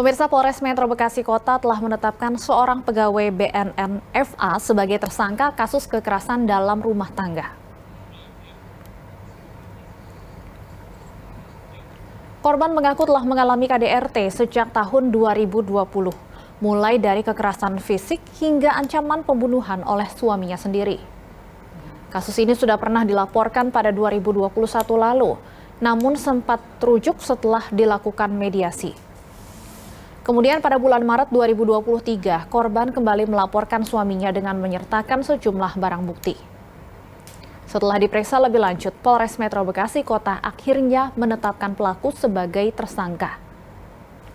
Pemirsa, Polres Metro Bekasi Kota telah menetapkan seorang pegawai BNN FA sebagai tersangka kasus kekerasan dalam rumah tangga. Korban mengaku telah mengalami KDRT sejak tahun 2020, mulai dari kekerasan fisik hingga ancaman pembunuhan oleh suaminya sendiri. Kasus ini sudah pernah dilaporkan pada 2021 lalu, namun sempat terujuk setelah dilakukan mediasi. Kemudian pada bulan Maret 2023, korban kembali melaporkan suaminya dengan menyertakan sejumlah barang bukti. Setelah diperiksa lebih lanjut, Polres Metro Bekasi Kota akhirnya menetapkan pelaku sebagai tersangka.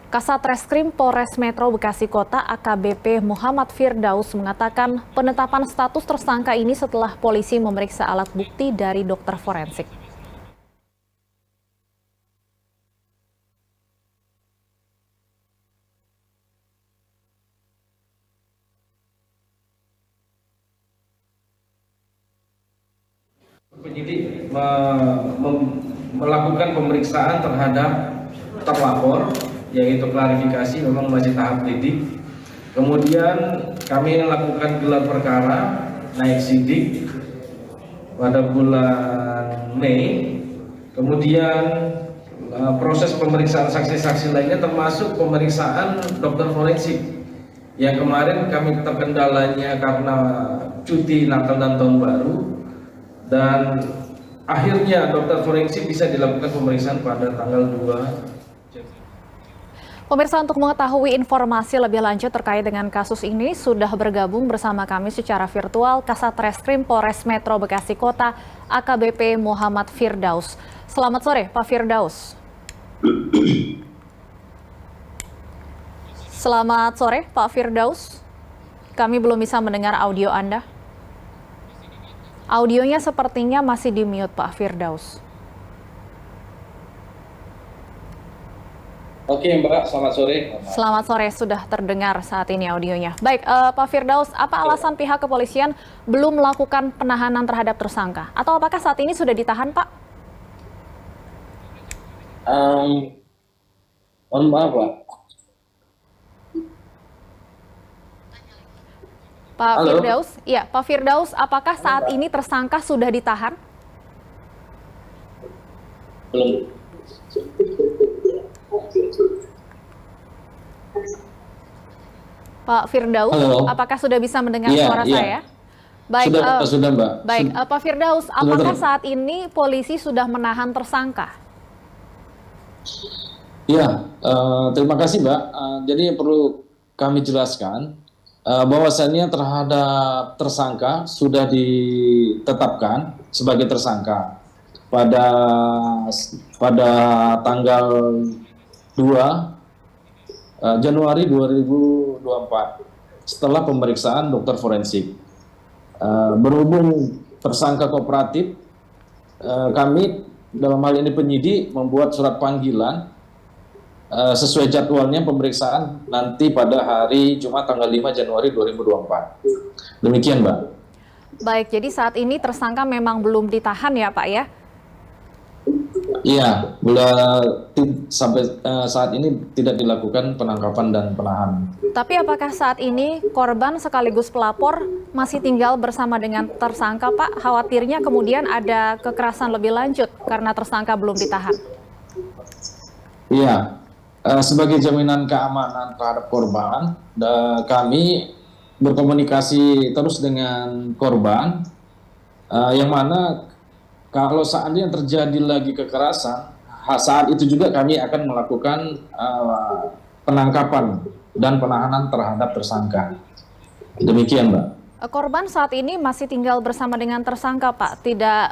Kasat Reskrim Polres Metro Bekasi Kota AKBP Muhammad Firdaus mengatakan penetapan status tersangka ini setelah polisi memeriksa alat bukti dari dokter forensik. Penyidik melakukan pemeriksaan terhadap terlapor, yaitu klarifikasi, memang masih tahap lidik. Kemudian kami melakukan gelar perkara naik sidik pada bulan Mei. Kemudian proses pemeriksaan saksi-saksi lainnya termasuk pemeriksaan dokter forensik yang kemarin kami terkendalanya karena cuti Natal dan Tahun Baru. Dan akhirnya dokter forensik bisa dilakukan pemeriksaan pada tanggal 2. Pemirsa, untuk mengetahui informasi lebih lanjut terkait dengan kasus ini, sudah bergabung bersama kami secara virtual Kasat Reskrim Polres Metro Bekasi Kota AKBP Muhammad Firdaus. Selamat sore, Pak Firdaus. Selamat sore, Pak Firdaus. Kami belum bisa mendengar audio Anda. Audionya sepertinya masih di-mute, Pak Firdaus. Oke Mbak, selamat sore. Selamat sore, sudah terdengar saat ini audionya. Baik, Pak Firdaus, apa alasan pihak kepolisian belum melakukan penahanan terhadap tersangka? Atau apakah saat ini sudah ditahan, Pak? Mohon maaf, Pak. Pak Halo? Firdaus, ya, Pak Firdaus, apakah saat ini tersangka sudah ditahan? Belum. Pak Firdaus, Halo? apakah sudah bisa mendengar Iya, suara iya. saya? Baik, Sudah Mbak. baik, Pak Firdaus, apakah saat ini polisi sudah menahan tersangka? Ya, terima kasih Mbak. Jadi perlu kami jelaskan bahwasannya terhadap tersangka sudah ditetapkan sebagai tersangka pada tanggal 2 Januari 2024 setelah pemeriksaan dokter forensik. Berhubung tersangka kooperatif, kami dalam hal ini penyidik membuat surat panggilan sesuai jadwalnya pemeriksaan nanti pada hari Jumat tanggal 5 Januari 2024. Demikian, Mbak. Baik, jadi saat ini tersangka memang belum ditahan ya, Pak ya? Iya, sampai saat ini tidak dilakukan penangkapan dan penahanan. Tapi apakah saat ini korban sekaligus pelapor masih tinggal bersama dengan tersangka, Pak? Khawatirnya kemudian ada kekerasan lebih lanjut karena tersangka belum ditahan. Iya. Sebagai jaminan keamanan terhadap korban, kami berkomunikasi terus dengan korban, yang mana kalau seandainya terjadi lagi kekerasan, saat itu juga kami akan melakukan penangkapan dan penahanan terhadap tersangka. Demikian, Mbak. Korban saat ini masih tinggal bersama dengan tersangka, Pak? Tidak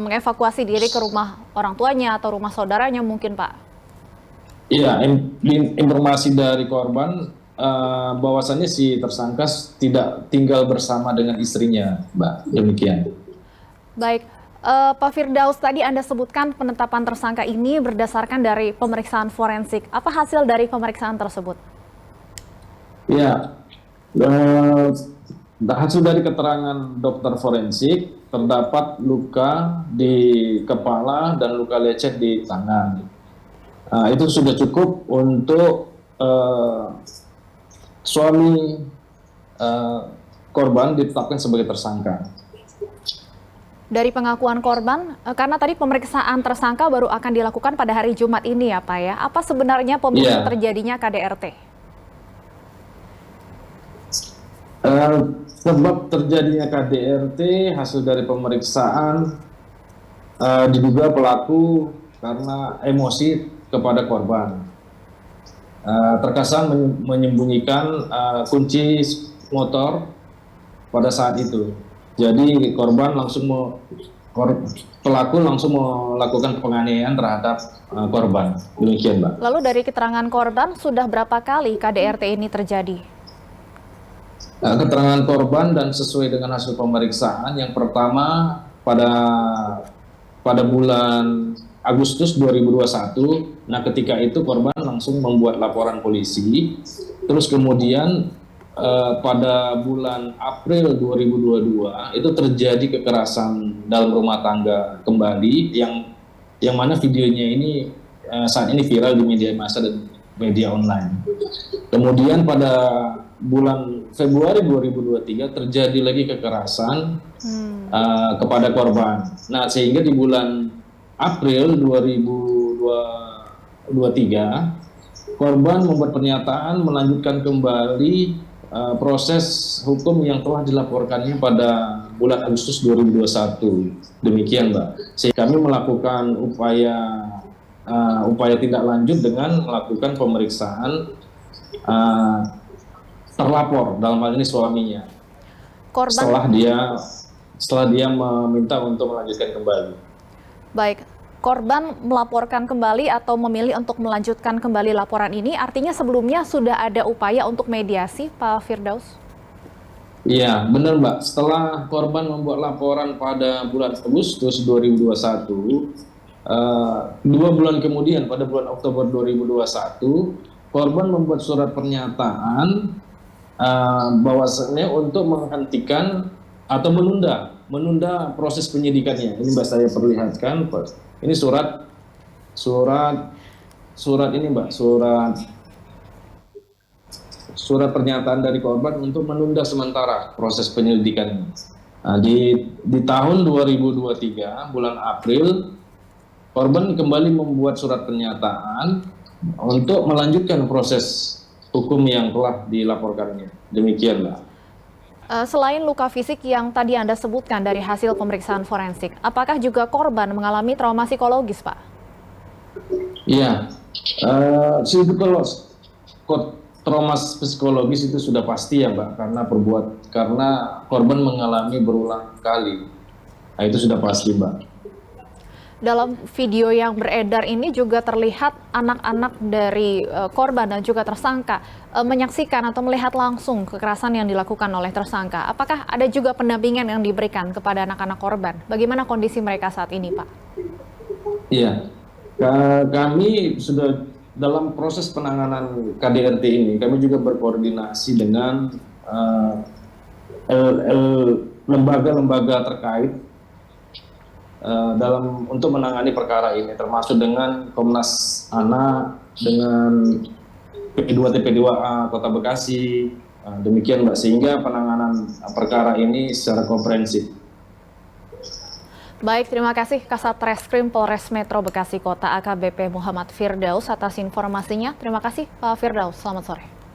mengevakuasi diri ke rumah orang tuanya atau rumah saudaranya mungkin, Pak? Iya, informasi dari korban bahwasannya si tersangka tidak tinggal bersama dengan istrinya, Mbak. Demikian. Baik, Pak Firdaus, tadi Anda sebutkan penetapan tersangka ini berdasarkan dari pemeriksaan forensik. Apa hasil dari pemeriksaan tersebut? Iya, hasil dari keterangan dokter forensik terdapat luka di kepala dan luka lecet di tangan. Itu sudah cukup untuk eh, suami korban ditetapkan sebagai tersangka. Dari pengakuan korban, karena tadi pemeriksaan tersangka baru akan dilakukan pada hari Jumat ini ya Pak ya. Apa sebenarnya pemicu Iya. terjadinya KDRT? Sebab terjadinya KDRT hasil dari pemeriksaan diduga pelaku karena emosi kepada korban. Terkesan menyembunyikan kunci motor pada saat itu. Jadi pelaku langsung melakukan penganiayaan terhadap korban. Demikian, Mbak. Lalu dari keterangan korban, sudah berapa kali KDRT ini terjadi? Keterangan korban dan sesuai dengan hasil pemeriksaan, yang pertama pada bulan Agustus 2021, nah ketika itu korban langsung membuat laporan polisi, terus kemudian pada bulan April 2022 itu terjadi kekerasan dalam rumah tangga kembali yang mana videonya ini saat ini viral di media massa dan media online. Kemudian pada bulan Februari 2023 terjadi lagi kekerasan kepada korban. Nah, sehingga di bulan April 2023 korban membuat pernyataan melanjutkan kembali proses hukum yang telah dilaporkannya pada bulan Agustus 2021. Demikian, Mbak. Sehingga kami melakukan upaya tindak lanjut dengan melakukan pemeriksaan terlapor, dalam hal ini suaminya. Korban Setelah dia meminta untuk melanjutkan kembali. Baik, korban melaporkan kembali atau memilih untuk melanjutkan kembali laporan ini, artinya sebelumnya sudah ada upaya untuk mediasi, Pak Firdaus? Iya, benar Mbak. Setelah korban membuat laporan pada bulan Agustus 2021, 2 bulan kemudian pada bulan Oktober 2021, korban membuat surat pernyataan bahwasannya untuk menghentikan atau menunda proses penyidikannya. Ini Mbak saya perlihatkan, Pak. Ini surat ini Mbak, surat pernyataan dari korban untuk menunda sementara proses penyelidikannya. Nah, di tahun 2023 bulan April korban kembali membuat surat pernyataan untuk melanjutkan proses hukum yang telah dilaporkannya. Demikian, Mbak. Selain luka fisik yang tadi Anda sebutkan dari hasil pemeriksaan forensik, apakah juga korban mengalami trauma psikologis, Pak? Iya, trauma psikologis itu sudah pasti ya, Mbak, karena korban mengalami berulang kali. Nah, itu sudah pasti, Mbak. Dalam video yang beredar ini juga terlihat anak-anak dari korban dan juga tersangka menyaksikan atau melihat langsung kekerasan yang dilakukan oleh tersangka. Apakah ada juga pendampingan yang diberikan kepada anak-anak korban? Bagaimana kondisi mereka saat ini, Pak? Iya, kami sudah dalam proses penanganan KDRT ini, kami juga berkoordinasi dengan lembaga-lembaga terkait untuk menangani perkara ini, termasuk dengan Komnas Anak, dengan P2TP2A Kota Bekasi, demikian Mbak, sehingga penanganan perkara ini secara komprehensif. Baik, terima kasih Kasat Reskrim Polres Metro Bekasi Kota AKBP Muhammad Firdaus atas informasinya. Terima kasih Pak Firdaus, selamat sore.